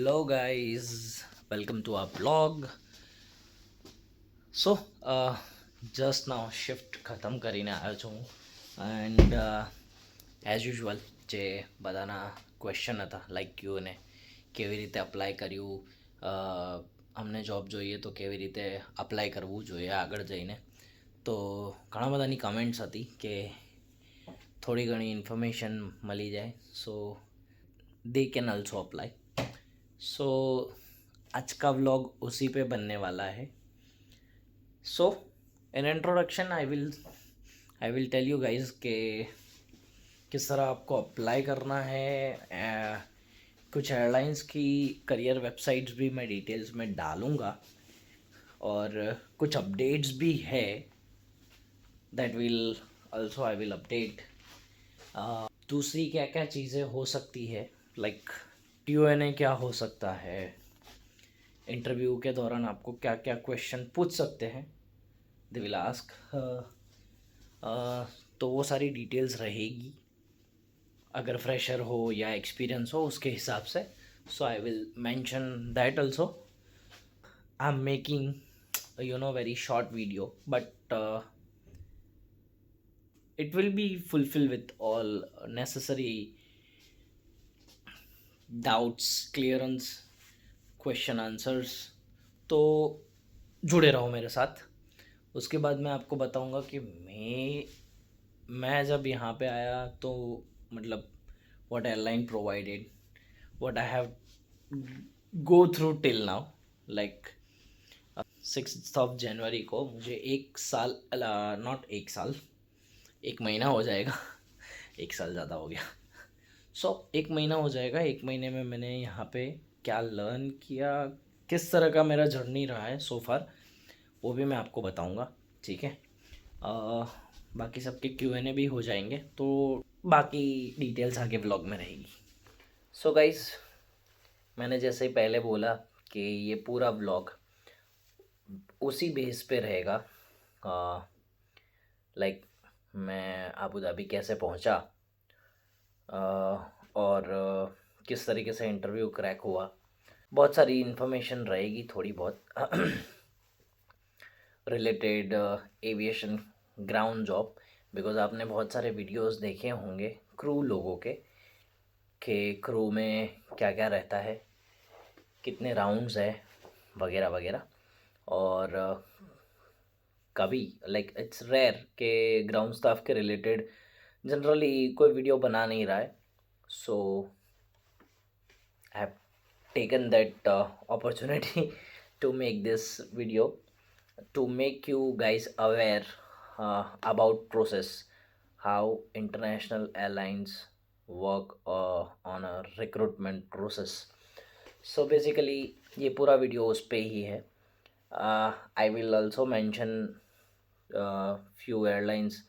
Hello guys, welcome to our blog. So just now shift ખતમ કરીને આવ્યો છું એન્ડ એઝ યુઝ્યુઅલ જે બધાના ક્વેશ્ચન હતા લાઈક ક્યુને કેવી રીતે અપ્લાય કર્યું, અમને જોબ જોઈએ તો કેવી રીતે અપ્લાય કરવું જોઈએ આગળ જઈને. તો ઘણા બધાની કમેન્ટ્સ હતી કે થોડી ઘણી ઇન્ફોર્મેશન મળી જાય so they can also apply. So आज का व्लॉग उसी पे बनने वाला है. So in introduction I will tell you guys के किस तरह आपको अप्लाई करना है. कुछ एयरलाइंस की करियर वेबसाइट्स भी मैं डिटेल्स में डालूँगा और कुछ अपडेट्स भी है that will also I will update. दूसरी क्या क्या चीज़ें हो सकती है लाइक Q&A क्या हो सकता है, इंटरव्यू के दौरान आपको क्या क्या क्वेश्चन पूछ सकते हैं, दे विल आस्क. तो वो सारी डिटेल्स रहेगी अगर फ्रेशर हो या एक्सपीरियंस हो उसके हिसाब से. So I will mention that also. I am making very short video but it will be fulfilled with all necessary doubts, clearance, question answers. तो जुड़े रहो मेरे साथ. उसके बाद मैं आपको बताऊंगा कि मैं जब यहाँ पे आया तो मतलब what airline provided, what I have go through till now. Like 6 जनवरी को मुझे एक साल, नॉट एक साल, एक महीना हो जाएगा. एक साल ज़्यादा हो गया. सो एक महीना हो जाएगा. एक महीने में मैंने यहाँ पे क्या लर्न किया, किस तरह का मेरा जर्नी रहा है सो फार, वो भी मैं आपको बताऊँगा. ठीक है. बाकी सबके Q&A भी हो जाएंगे तो बाकी डिटेल्स आगे ब्लॉग में रहेगी. सो गाइस, मैंने जैसे ही पहले बोला कि ये पूरा ब्लॉग उसी बेस पे रहेगा. लाइक मैं अबू धाबी कैसे पहुंचा और किस तरीके से इंटरव्यू क्रैक हुआ, बहुत सारी इन्फॉर्मेशन रहेगी थोड़ी बहुत related aviation ground job. Because आपने बहुत सारे वीडियोस देखे होंगे क्रू लोगों के कि क्रू में क्या क्या रहता है, कितने राउंड्स है वगैरह वगैरह. और कभी लाइक इट्स रेयर के ग्राउंड स्टाफ के रिलेटेड जनरली कोई वीडियो बना नहीं रहा है. So I have taken that opportunity to make this video to make you guys aware about process, how international airlines work on a recruitment process. So basically ये पूरा video उस पे ही है. I will also mention few airlines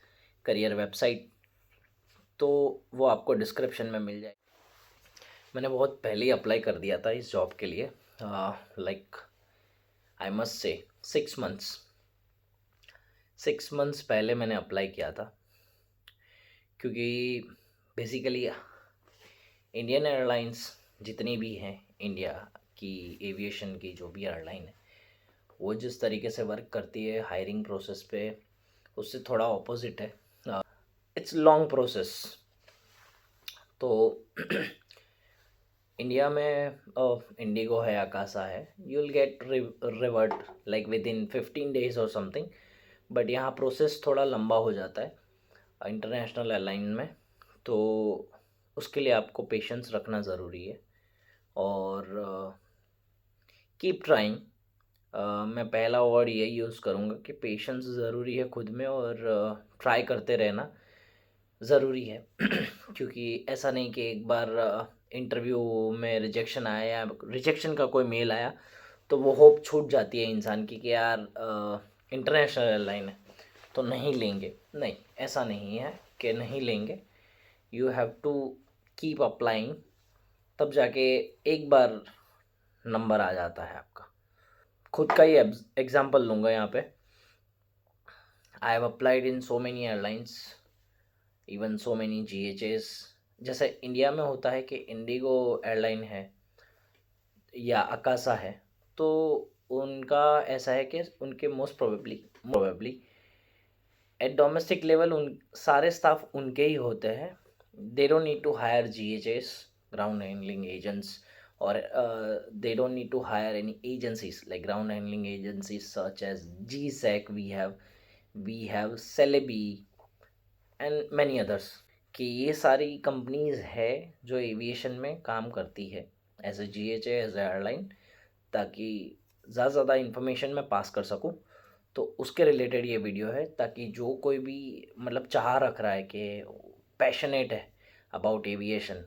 career website, तो वो आपको description में मिल जाए. मैंने बहुत पहले ही अप्लाई कर दिया था इस जॉब के लिए. Like I must say 6 months पहले मैंने अप्लाई किया था. क्योंकि बेसिकली इंडियन एयरलाइंस जितनी भी हैं, इंडिया की एविएशन की जो भी एयरलाइन है, वो जिस तरीके से वर्क करती है हायरिंग प्रोसेस पे, उससे थोड़ा ऑपोजिट है. It's long process. तो इंडिया में इंडिगो है, अकासा है, you will gate revert like with in 15 days और समथिंग. बट यहाँ प्रोसेस थोड़ा लंबा हो जाता है इंटरनेशनल एयरलाइन में. तो उसके लिए आपको पेशेंस रखना ज़रूरी है और कीप ट्राइंग. मैं पहला वर्ड यही यूज़ करूँगा कि पेशेंस ज़रूरी है खुद में और ट्राई करते रहना ज़रूरी है. क्योंकि ऐसा नहीं कि एक बार इंटरव्यू में रिजेक्शन आया या रिजेक्शन का कोई मेल आया तो वो होप छूट जाती है इंसान की कि यार इंटरनेशनल एयरलाइन है तो नहीं लेंगे. नहीं, ऐसा नहीं है कि नहीं लेंगे. You have to keep applying, तब जाके एक बार नंबर आ जाता है आपका. खुद का ही एग्जांपल लूँगा यहाँ पे. I have applied in so many airlines, even so many GHAs. जैसे इंडिया में होता है कि इंडिगो एयरलाइन है, या अकासा है, तो उनका ऐसा है कि उनके most probably at domestic level उन सारे स्टाफ उनके ही होते हैं. They don't need to hire GHS, ground handling agents, or they don't need to hire any agencies like ground handling agencies such as GSEC. We have Celebi and many others. कि ये सारी companies है जो aviation में काम करती है as a GHA, as a airline, ताकि ज़्यादा से ज़्यादा इन्फॉर्मेशन मैं पास कर सकूं. तो उसके रिलेटेड ये वीडियो है, ताकि जो कोई भी मतलब चाह रख रहा है कि पैशनेट है अबाउट एविएशन,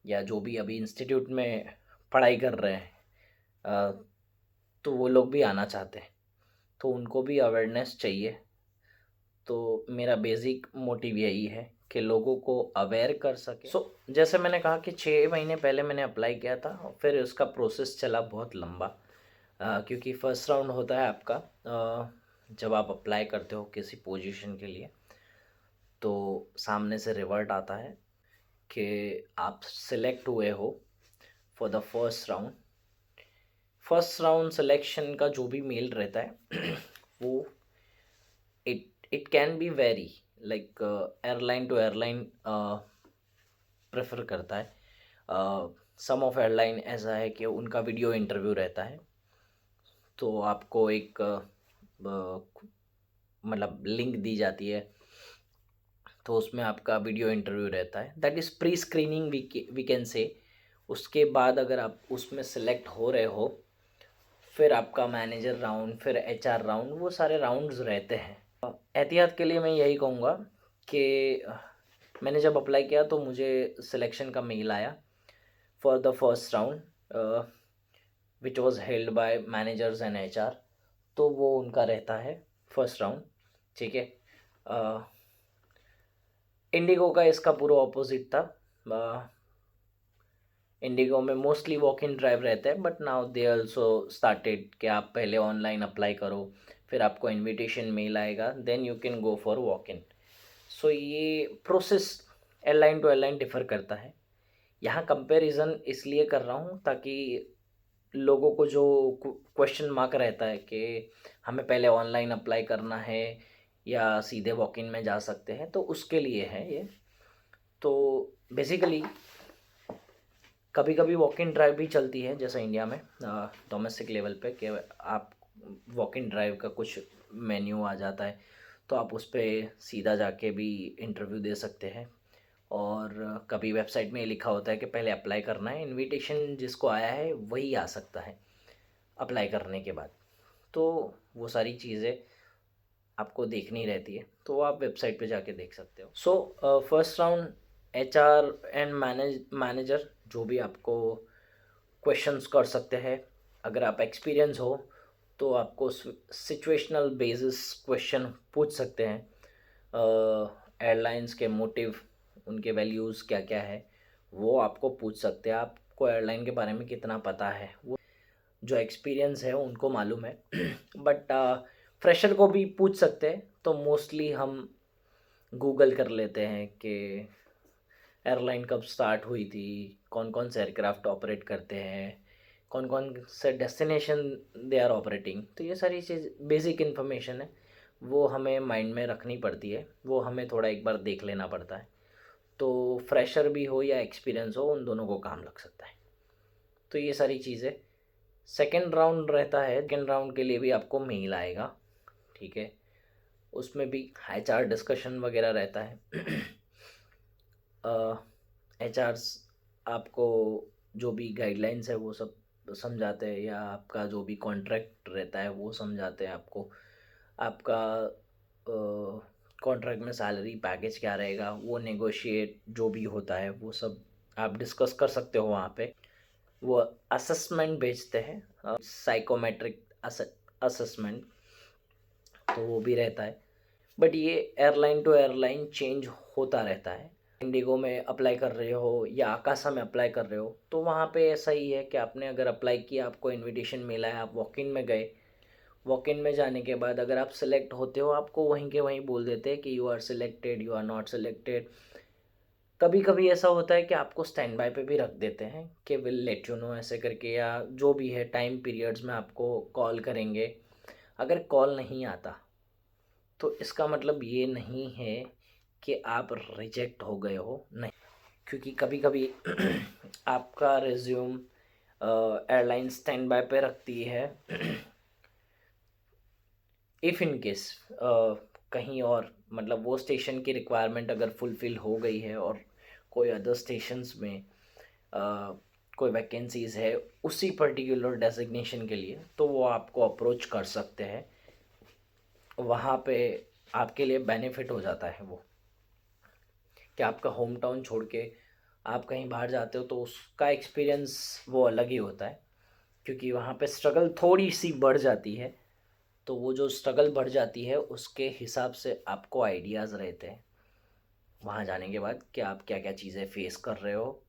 या जो भी अभी इंस्टीट्यूट में पढ़ाई कर रहे हैं, तो वो लोग भी आना चाहते हैं, तो उनको भी अवेयरनेस चाहिए. तो मेरा बेसिक मोटिव यही है कि लोगों को अवेयर कर सके. जैसे मैंने कहा कि 6 महीने पहले मैंने अप्लाई किया था, और फिर उसका प्रोसेस चला बहुत लंबा, क्योंकि फर्स्ट राउंड होता है आपका जब आप अप्लाई करते हो किसी पोजीशन के लिए, तो सामने से रिवर्ट आता है कि आप सिलेक्ट हुए हो for the first round selection का जो भी मेल रहता है वो it can be very like airline to airline prefer करता है. सम ऑफ एयरलाइन ऐसा है कि उनका वीडियो इंटरव्यू रहता है, तो आपको एक मतलब लिंक दी जाती है, तो उसमें आपका वीडियो इंटरव्यू रहता है. That is pre screening we can say. उसके बाद अगर आप उसमें सेलेक्ट हो रहे हो, फिर आपका मैनेजर राउंड, फिर HR राउंड, वो सारे राउंड्स रहते हैं. एहतियात के लिए मैं यही कहूँगा कि मैंने जब अप्लाई किया तो मुझे सिलेक्शन का मेल आया for the first round which was held by managers and HR. तो वो उनका रहता है फर्स्ट राउंड, ठीक है. इंडिगो का इसका पूरा ऑपोजिट था. इंडिगो में मोस्टली वॉक इन ड्राइव रहते हैं, but now they also started कि आप पहले ऑनलाइन अप्लाई करो, फिर आपको इनविटेशन मेल आएगा, then you can go for walk in. So ये process airline to airline differ करता है. यहाँ कंपैरिजन इसलिए कर रहा हूँ ताकि लोगों को जो क्वेश्चन मार्क रहता है कि हमें पहले ऑनलाइन अप्लाई करना है या सीधे वॉक इन में जा सकते हैं, तो उसके लिए है ये. तो बेसिकली कभी कभी वॉक इन ड्राइव भी चलती है, जैसा इंडिया में डोमेस्टिक लेवल पे, कि आप वॉक इन ड्राइव का कुछ मेन्यू आ जाता है, तो आप उस पर सीधा जाके भी इंटरव्यू दे सकते हैं. और कभी वेबसाइट में लिखा होता है कि पहले अप्लाई करना है, इनविटेशन जिसको आया है वही आ सकता है अप्लाई करने के बाद. तो वो सारी चीज़ें आपको देखनी रहती है, तो आप वेबसाइट पे जाके देख सकते हो. So first round HR and manager जो भी आपको क्वेश्चंस कर सकते हैं. अगर आप एक्सपीरियंस हो तो आपको सिचुएशनल बेसिस क्वेश्चन पूछ सकते हैं. एयरलाइंस के मोटिव, उनके वैल्यूज़ क्या क्या है, वो आपको पूछ सकते हैं. आपको एयरलाइन के बारे में कितना पता है, वो जो एक्सपीरियंस है उनको मालूम है. बट फ्रेशर को भी पूछ सकते हैं. तो मोस्टली हम गूगल कर लेते हैं कि एयरलाइन कब स्टार्ट हुई थी, कौन कौन से एयरक्राफ्ट ऑपरेट करते हैं, कौन कौन से डेस्टिनेशन दे आर ऑपरेटिंग. तो ये सारी चीज़ बेसिक इन्फॉर्मेशन है, वो हमें माइंड में रखनी पड़ती है, वो हमें थोड़ा एक बार देख लेना पड़ता है. तो फ्रेशर भी हो या एक्सपीरियंस हो, उन दोनों को काम लग सकता है. तो ये सारी चीज़ें. सेकेंड राउंड रहता है, सेकेंड राउंड के लिए भी आपको मेल आएगा, ठीक है. उसमें भी HR डिस्कशन वगैरह रहता है. HRs आपको जो भी गाइडलाइंस है वो सब समझाते हैं, या आपका जो भी कॉन्ट्रैक्ट रहता है वो समझाते हैं आपको. आपका कॉन्ट्रैक्ट में सैलरी पैकेज क्या रहेगा, वो नेगोशिएट जो भी होता है वो सब आप डिस्कस कर सकते हो वहाँ पे. वो असेसमेंट भेजते हैं, साइकोमेट्रिक असेसमेंट, तो वो भी रहता है. बट ये एयरलाइन टू एयरलाइन चेंज होता रहता है. इंडिगो में अप्लाई कर रहे हो या आकाशा में अप्लाई कर रहे हो, तो वहाँ पे ऐसा ही है कि आपने अगर अप्लाई किया, आपको इनविटेशन मिला है, आप वॉक इन में गए. वॉक इन में जाने के बाद अगर आप सिलेक्ट होते हो, आपको वहीं के वहीं बोल देते हैं कि you are selected, you are not selected. कभी कभी ऐसा होता है कि आपको स्टैंड बाय पे भी रख देते हैं कि विल लेट यू नो ऐसे करके, या जो भी है टाइम पीरियड्स में आपको कॉल करेंगे। अगर कॉल नहीं आता तो इसका मतलब ये नहीं है कि आप रिजेक्ट हो गए हो, नहीं। क्योंकि कभी कभी आपका रिज्यूम एयरलाइन स्टैंड बाय पे रखती है इफ़ इन केस कहीं और मतलब वो स्टेशन की रिक्वायरमेंट अगर फुलफ़िल हो गई है और कोई अदर स्टेशंस में कोई वैकेंसीज़ है उसी पर्टिकुलर डेजिग्नेशन के लिए, तो वो आपको अप्रोच कर सकते हैं। वहाँ पे आपके लिए बेनिफिट हो जाता है वो, कि आपका होम टाउन छोड़ के आप कहीं बाहर जाते हो तो उसका एक्सपीरियंस वो अलग ही होता है, क्योंकि वहाँ पे स्ट्रगल थोड़ी सी बढ़ जाती है। तो वो जो स्ट्रगल बढ़ जाती है उसके हिसाब से आपको आइडियाज़ रहते हैं वहाँ जाने के बाद कि आप क्या क्या चीज़ें फेस कर रहे हो,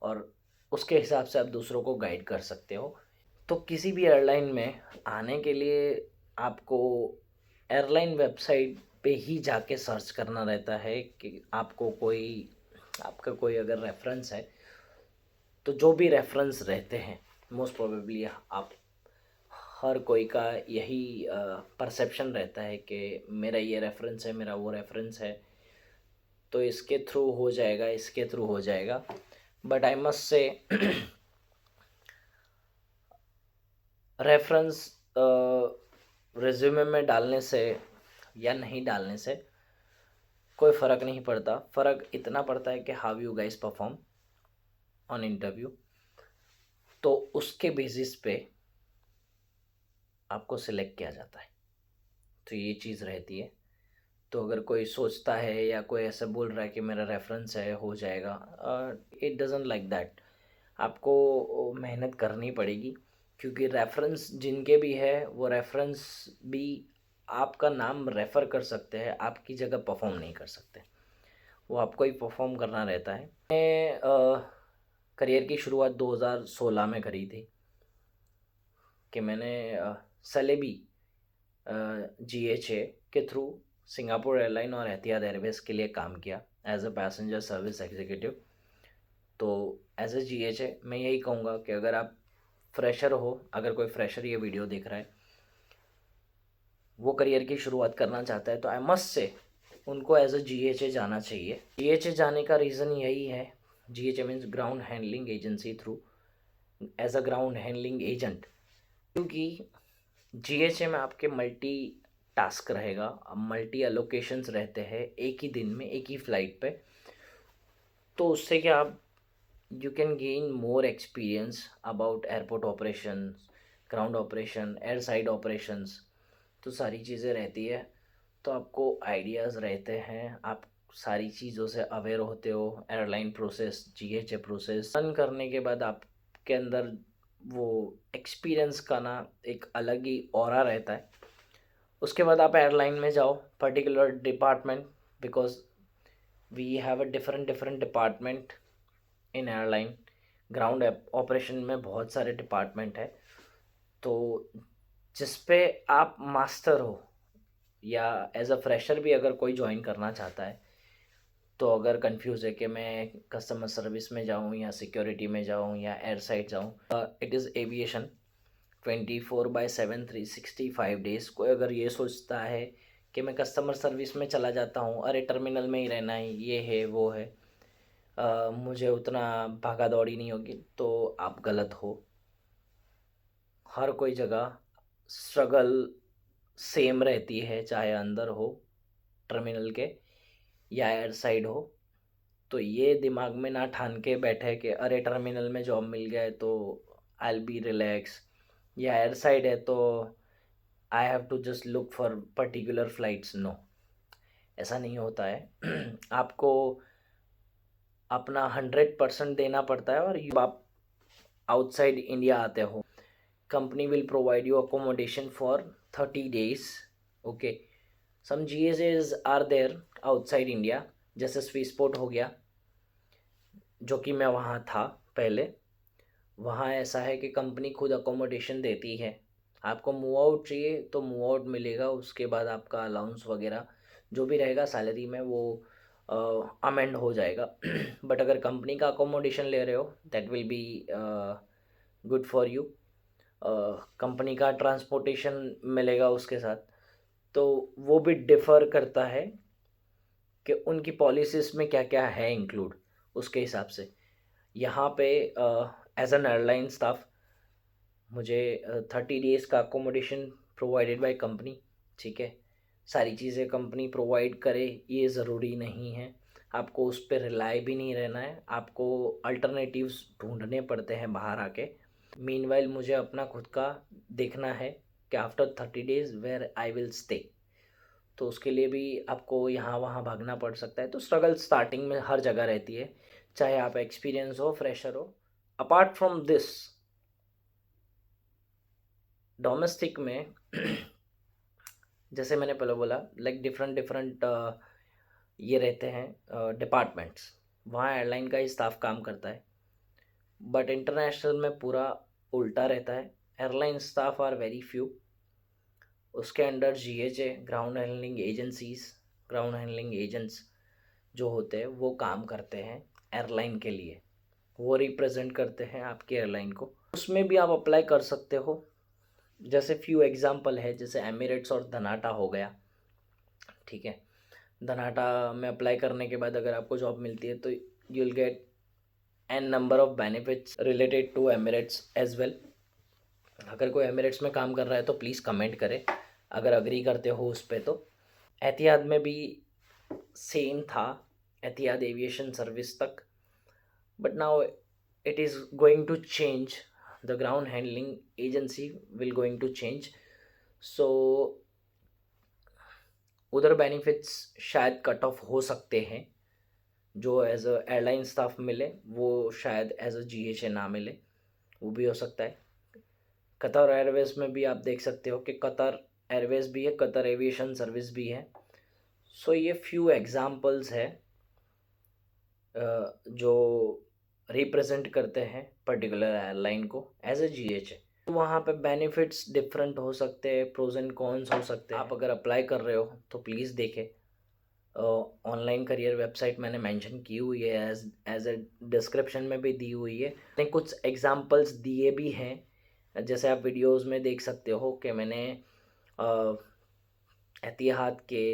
और उसके हिसाब से आप दूसरों को गाइड कर सकते हो। तो किसी भी एयरलाइन में आने के लिए आपको एयरलाइन वेबसाइट पे ही जाके सर्च करना रहता है कि आपका कोई अगर रेफरेंस है, तो जो भी रेफरेंस रहते हैं मोस्ट प्रोबेबली आप हर कोई का यही परसेप्शन रहता है कि मेरा ये रेफरेंस है, मेरा वो रेफरेंस है, तो इसके थ्रू हो जाएगा, इसके थ्रू हो जाएगा। But I must say reference resume में डालने से या नहीं डालने से कोई फ़र्क नहीं पड़ता। फ़र्क इतना पड़ता है कि how you guys perform on interview, तो उसके बेसिस पे आपको सिलेक्ट किया जाता है। तो ये चीज़ रहती है। तो अगर कोई सोचता है या कोई ऐसा बोल रहा है कि मेरा रेफरेंस है हो जाएगा, इट डज़न्ट लाइक दैट। आपको मेहनत करनी पड़ेगी, क्योंकि रेफरेंस जिनके भी है वो रेफरेंस भी आपका नाम रेफ़र कर सकते हैं, आपकी जगह परफॉर्म नहीं कर सकते। वो आपको ही परफॉर्म करना रहता है। मैं करियर की शुरुआत 2016 में करी थी कि मैंने सेलेबी GHA के थ्रू सिंगापुर एयरलाइन और एतिहाद एयरवेज़ के लिए काम किया as a passenger service executive. तो एज ए GHA मैं यही कहूँगा कि अगर आप फ्रेशर हो, अगर कोई फ्रेशर ये वीडियो देख रहा है, वो करियर की शुरुआत करना चाहता है, तो आई मस्ट से उनको एज अ GHA जाना चाहिए। GHA जाने का रीज़न यही है, GHA means ground handling agency through, as a ground handling agent. क्योंकि GHA में आपके मल्टी टास्क रहेगा, मल्टी एलोकेशंस रहते हैं एक ही दिन में एक ही फ़्लाइट पे। तो उससे क्या आप you can gain more experience about airport operation, ground operation, air side operations, तो सारी चीज़ें रहती है। तो आपको आइडियाज़ रहते हैं, आप सारी चीज़ों से अवेयर होते हो। Airline process, GHA process run करने के बाद आपके अंदर वो एक्सपीरियंस का ना एक अलग ही ऑरा रहता है। उसके बाद आप एयरलाइन में जाओ, particular department, because we have a different different department in airline. Ground operation में बहुत सारे डिपार्टमेंट है, तो जिस पे आप मास्टर हो, या एज अ फ्रेशर भी अगर कोई ज्वाइन करना चाहता है, तो अगर कंफ्यूज है कि मैं कस्टमर सर्विस में जाऊं या सिक्योरिटी में जाऊं या एयर साइड जाऊं, इट इज़ एविएशन 24/7 365 डेज। कोई अगर ये सोचता है कि मैं कस्टमर सर्विस में चला जाता हूँ, अरे टर्मिनल में ही रहना है, ये है वो है, मुझे उतना भागा दौड़ी नहीं होगी, तो आप गलत हो। हर कोई जगह स्ट्रगल सेम रहती है, चाहे अंदर हो टर्मिनल के या एयर साइड हो। तो ये दिमाग में ना ठान के बैठे कि अरे टर्मिनल में जॉब मिल गया है तो आई विल बी रिलैक्स, या एयर साइड है तो I have to just look for particular flights. No, ऐसा नहीं होता है। आपको अपना 100% देना पड़ता है। और आप आउटसाइड इंडिया आते हो, company will provide you accommodation for 30 days। Okay, some GSAs are there outside India, जैसे स्विसपोर्ट हो गया, जो कि मैं वहाँ था पहले। वहाँ ऐसा है कि कंपनी खुद अकोमोडेशन देती है। आपको मूव आउट चाहिए तो मूव आउट मिलेगा, उसके बाद आपका अलाउंस वगैरह जो भी रहेगा सैलरी में वो अमेंड हो जाएगा। बट अगर कंपनी का अकोमोडेशन ले रहे हो that will be good for you. Company का ट्रांसपोर्टेशन मिलेगा उसके साथ, तो वो भी डिफ़र करता है कि उनकी पॉलिसीज़ में क्या क्या है इंक्लूड, उसके हिसाब से। यहाँ पे एज एन एयरलाइन स्टाफ मुझे 30 डेज़ का अकोमोडेशन प्रोवाइडेड बाय कंपनी, ठीक है। सारी चीज़ें कंपनी प्रोवाइड करे ये ज़रूरी नहीं है, आपको उस पर रिलाई भी नहीं रहना है, आपको अल्टरनेटिव्स ढूंढने पड़ते हैं बाहर आके। मीनवाइल मुझे अपना खुद का देखना है कि after 30 days where I will stay, तो उसके लिए भी आपको यहाँ वहाँ भागना पड़ सकता है। तो स्ट्रगल स्टार्टिंग में हर जगह रहती है, चाहे आप एक्सपीरियंस हो, फ्रेशर हो। अपार्ट फ्रॉम दिस डोमेस्टिक में जैसे मैंने पहले बोला लाइक डिफरेंट डिफरेंट ये रहते हैं डिपार्टमेंट्स, वहाँ एयरलाइन का ही स्टाफ काम करता है। बट इंटरनेशनल में पूरा उल्टा रहता है, airline staff are very few. उसके under GHA, ground handling agencies, ground handling agents जो होते हैं वो काम करते हैं एयरलाइन के लिए, वो रिप्रेजेंट करते हैं आपकी एयरलाइन को। उसमें भी आप अप्लाई कर सकते हो। जैसे फ्यू एग्जांपल है, जैसे एमिरेट्स और धनाटा हो गया, ठीक है। धनाटा में अप्लाई करने के बाद अगर आपको जॉब मिलती है तो you will get an number of benefits related to Emirates as well. अगर कोई एमिरेट्स में काम कर रहा है तो प्लीज़ कमेंट करें अगर अग्री करते हो उस पर। तो एतिहाद में भी सेम था, एतिहाद एविएशन सर्विस तक, but now it is going to change, the ground handling agency will going to change. So उधर बेनिफिट्स शायद कट ऑफ हो सकते हैं, जो एज अ एयरलाइन स्टाफ मिले वो शायद एज अ GHA ना मिले, वो भी हो सकता है। कतर एयरवेज़ में भी आप देख सकते हो कि कतर एयरवेज़ भी है, कतर एविएशन सर्विस भी है। सो ये फ्यू एग्जांपल्स है जो रिप्रेजेंट करते हैं पर्टिकुलर एयरलाइन को एज ए GHA। तो वहाँ पे बेनिफिट्स डिफरेंट हो सकते हैं, प्रोज एंड कॉन्स हो सकते हैं। आप अगर अप्लाई कर रहे हो तो प्लीज़ देखें, ऑनलाइन करियर वेबसाइट मैंने मेंशन की हुई है, एज ए डिस्क्रिप्शन में भी दी हुई है। मैंने कुछ एग्जांपल्स दिए भी हैं, जैसे आप वीडियोस में देख सकते हो कि मैंने एतिहाद के,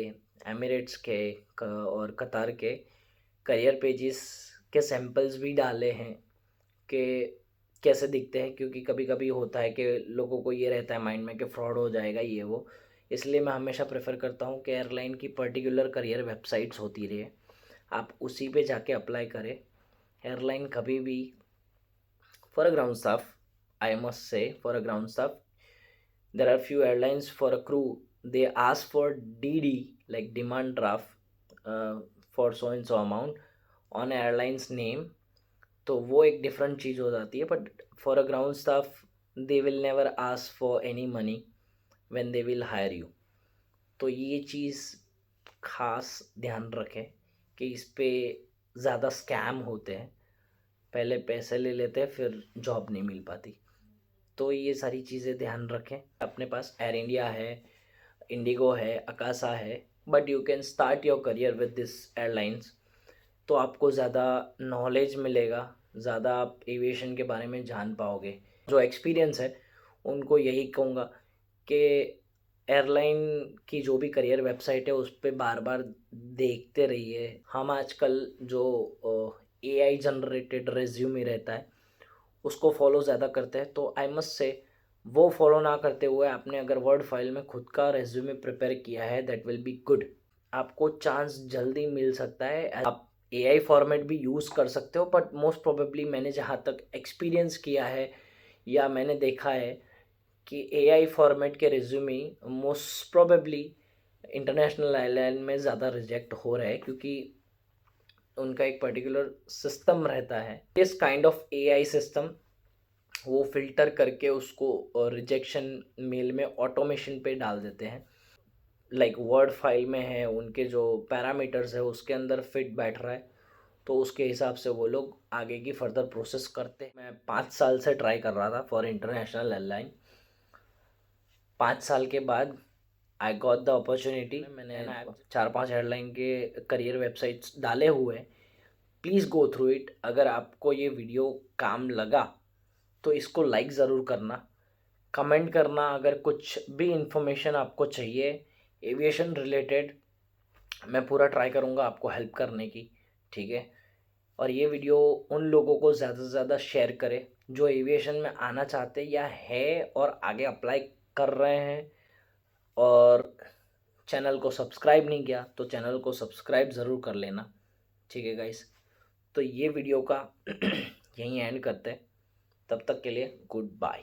एमिरेट्स के और कतार के करियर पेजेस के सैम्पल्स भी डाले हैं कि कैसे दिखते हैं, क्योंकि कभी कभी होता है कि लोगों को ये रहता है माइंड में कि फ्रॉड हो जाएगा ये वो। इसलिए मैं हमेशा प्रेफर करता हूँ कि एयरलाइन की पर्टिकुलर करियर वेबसाइट्स होती रहे, आप उसी पे जाके अप्लाई करें। एयरलाइन कभी भी for a ground staff, I must say for a ground staff, there are few airlines for a crew, they ask for DD, like demand draft, for so and so amount on airline's name। तो वो एक different चीज़ हो जाती है, but for a ground staff they will never ask for any money when they will hire you. तो ये चीज़ खास ध्यान रखें कि इस पे ज़्यादा स्कैम होते हैं, पहले पैसे ले लेते हैं फिर जॉब नहीं मिल पाती। तो ये सारी चीज़ें ध्यान रखें। अपने पास एयर इंडिया है, इंडिगो है, अकासा है, but you can start your career with this airlines. तो आपको ज़्यादा नॉलेज मिलेगा, ज़्यादा आप एविएशन के बारे में जान पाओगे। जो एक्सपीरियंस है उनको यही कहूँगा कि एयरलाइन की जो भी करियर वेबसाइट है उस पर बार बार देखते रहिए। हम आजकल जो AI जनरेटेड रेज्यूमे रहता है उसको फॉलो ज़्यादा करते हैं, तो आई मस्ट से वो फॉलो ना करते हुए आपने अगर वर्ड फाइल में खुद का रेज्यूमे प्रिपेयर किया है दैट विल बी गुड। आपको चांस जल्दी मिल सकता है। आप AI फॉर्मेट भी यूज़ कर सकते हो, बट मोस्ट प्रोबेबली मैंने जहाँ तक एक्सपीरियंस किया है या मैंने देखा है कि AI फॉर्मेट के resume most probably international island में ज़्यादा रिजेक्ट हो रहे हैं, क्योंकि उनका एक पर्टिकुलर सिस्टम रहता है। इस काइंड ऑफ AI सिस्टम वो फिल्टर करके उसको रिजेक्शन मेल में ऑटोमेशन पे डाल देते हैं। लाइक वर्ड फाइल में है, उनके जो पैरामीटर्स है उसके अंदर फिट बैठ रहा है, तो उसके हिसाब से वो लोग आगे की फर्दर प्रोसेस करते हैं। मैं 5 साल से ट्राई कर रहा था फॉर इंटरनेशनल एयरलाइन। 5 साल के बाद आई गॉट द अपॉर्चुनिटी, मैंने 4-5 एयरलाइन के करियर वेबसाइट्स डाले हुए हैं, प्लीज़ गो थ्रू इट। अगर आपको ये वीडियो काम लगा तो इसको लाइक ज़रूर करना, कमेंट करना अगर कुछ भी इंफॉर्मेशन आपको चाहिए एविएशन रिलेटेड, मैं पूरा ट्राई करूँगा आपको हेल्प करने की, ठीक है। और ये वीडियो उन लोगों को ज़्यादा से ज़्यादा शेयर करें जो एविएशन में आना चाहते या है और आगे अप्लाई कर रहे हैं, और चैनल को सब्सक्राइब नहीं किया तो चैनल को सब्सक्राइब ज़रूर कर लेना, ठीक है गाइस। तो ये वीडियो का यहीं एंड करते हैं, तब तक के लिए गुड बाय।